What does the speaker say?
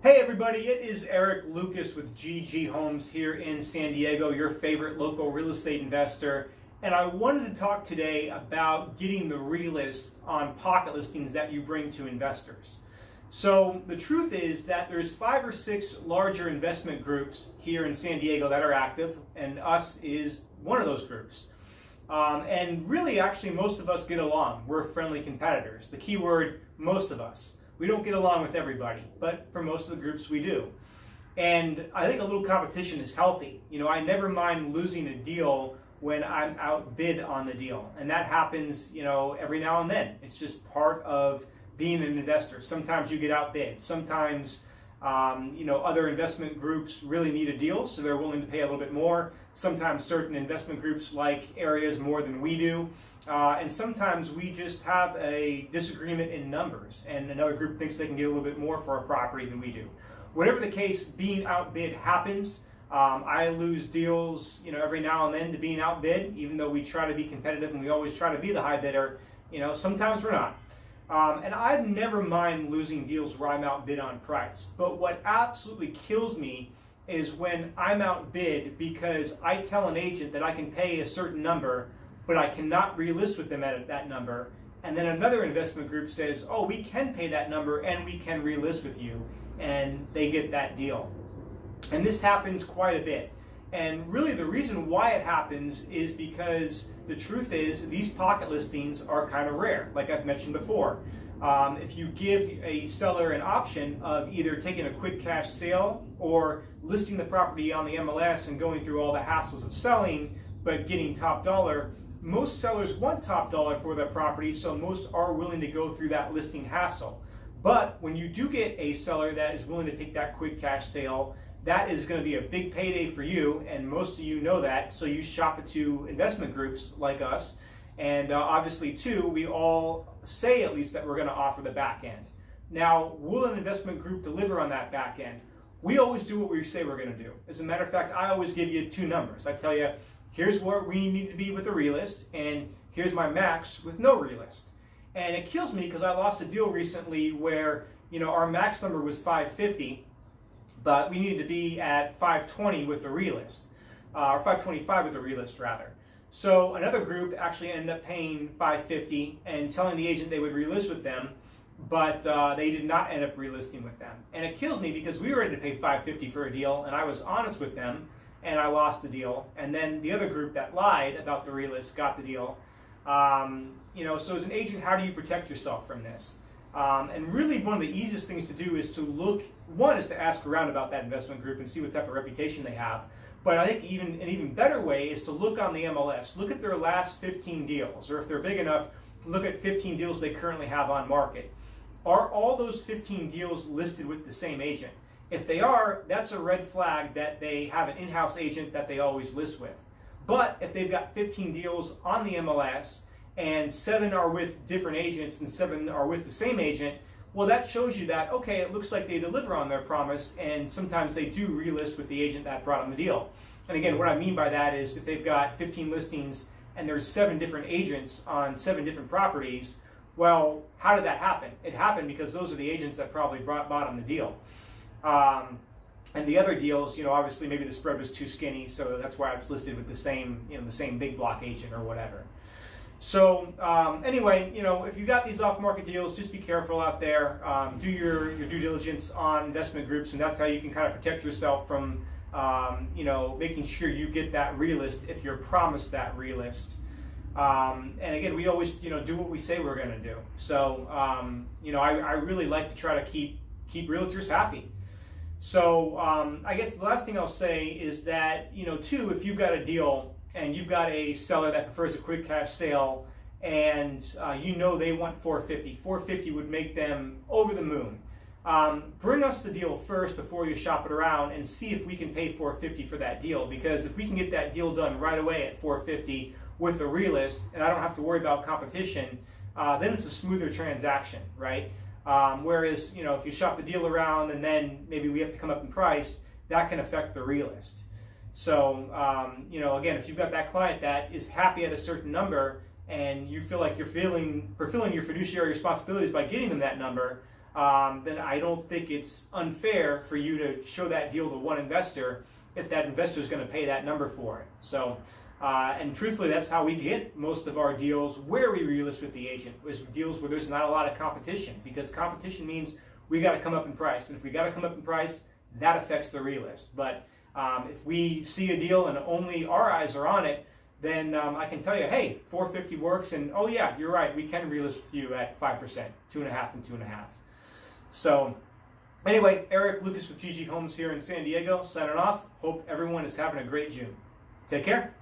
Hey everybody, it is Eric Lukas with GG Homes here in San Diego, your favorite local real estate investor. And I wanted to talk today about getting the relist on pocket listings that you bring to investors. So the truth is that there's 5 or 6 larger investment groups here in San Diego that are active, and us is one of those groups. And really, actually, most of us get along. We're friendly competitors. The key word, most of us. We don't get along with everybody, but for most of the groups we do. And I think a little competition is healthy. You know, I never mind losing a deal when I'm outbid on the deal. And that happens, every now and then. It's just part of being an investor. Sometimes you get outbid. Sometimes, other investment groups really need a deal, so they're willing to pay a little bit more. Sometimes certain investment groups like areas more than we do. And sometimes we just have a disagreement in numbers, and another group thinks they can get a little bit more for a property than we do. Whatever the case, being outbid happens. I lose deals, every now and then to being outbid, even though we try to be competitive and we always try to be the high bidder. Sometimes we're not. And I never mind losing deals where I'm outbid on price. But what absolutely kills me is when I'm outbid because I tell an agent that I can pay a certain number, but I cannot relist with them at that number. And then another investment group says, oh, we can pay that number and we can relist with you. And they get that deal. And this happens quite a bit. And really the reason why it happens is because the truth is these pocket listings are kind of rare, like I've mentioned before. If you give a seller an option of either taking a quick cash sale or listing the property on the MLS and going through all the hassles of selling, but getting top dollar, most sellers want top dollar for their property, so most are willing to go through that listing hassle. But when you do get a seller that is willing to take that quick cash sale, that is going to be a big payday for you, and most of you know that, so you shop it to investment groups like us. And obviously, too, we all say at least that we're going to offer the back end. Now, will an investment group deliver on that back end? We always do what we say we're going to do. As a matter of fact, I always give you 2 numbers. I tell you, here's where we need to be with a relist, and here's my max with no relist. And it kills me because I lost a deal recently where, our max number was 550, but we needed to be at 520 with the relist, or 525 with the relist rather. So another group actually ended up paying 550 and telling the agent they would relist with them, but they did not end up relisting with them. And it kills me because we were ready to pay 550 for a deal, and I was honest with them, and I lost the deal. And then the other group that lied about the relist got the deal. So as an agent, how do you protect yourself from this? And really one of the easiest things to do is to look, one is to ask around about that investment group and see what type of reputation they have. But I think an even better way is to look on the MLS, look at their last 15 deals, or if they're big enough, look at 15 deals they currently have on market. Are all those 15 deals listed with the same agent? If they are, that's a red flag that they have an in-house agent that they always list with. But if they've got 15 deals on the MLS and 7 are with different agents and 7 are with the same agent, well, that shows you that, okay, it looks like they deliver on their promise, and sometimes they do relist with the agent that brought them the deal. And again, what I mean by that is if they've got 15 listings and there's 7 different agents on 7 different properties, well, how did that happen? It happened because those are the agents that probably bought them the deal. And the other deals, obviously maybe the spread was too skinny, so that's why it's listed with the same big block agent or whatever. So anyway, if you got these off-market deals, just be careful out there. Do your due diligence on investment groups, and that's how you can kind of protect yourself from, making sure you get that relist if you're promised that relist. And again, we always, do what we say we're going to do. So, I really like to try to keep realtors happy. So I guess the last thing I'll say is that, too, if you've got a deal and you've got a seller that prefers a quick cash sale and they want 450, 450 would make them over the moon. Bring us the deal first before you shop it around and see if we can pay 450 for that deal, because if we can get that deal done right away at 450 with a relist and I don't have to worry about competition, then it's a smoother transaction, right? Whereas, if you shop the deal around and then maybe we have to come up in price, that can affect the relist. So, again, if you've got that client that is happy at a certain number and you feel like you're fulfilling your fiduciary responsibilities by getting them that number, then I don't think it's unfair for you to show that deal to one investor if that investor is going to pay that number for it. So, and truthfully, that's how we get most of our deals where we relist with the agent, is deals where there's not a lot of competition, because competition means we got to come up in price. And if we got to come up in price, that affects the relist. But if we see a deal and only our eyes are on it, then I can tell you, hey, 450 works, and oh yeah, you're right, we can relist with you at 5%, 2.5 and 2.5. So anyway, Eric Lukas with GG Homes here in San Diego, signing off. Hope everyone is having a great June. Take care.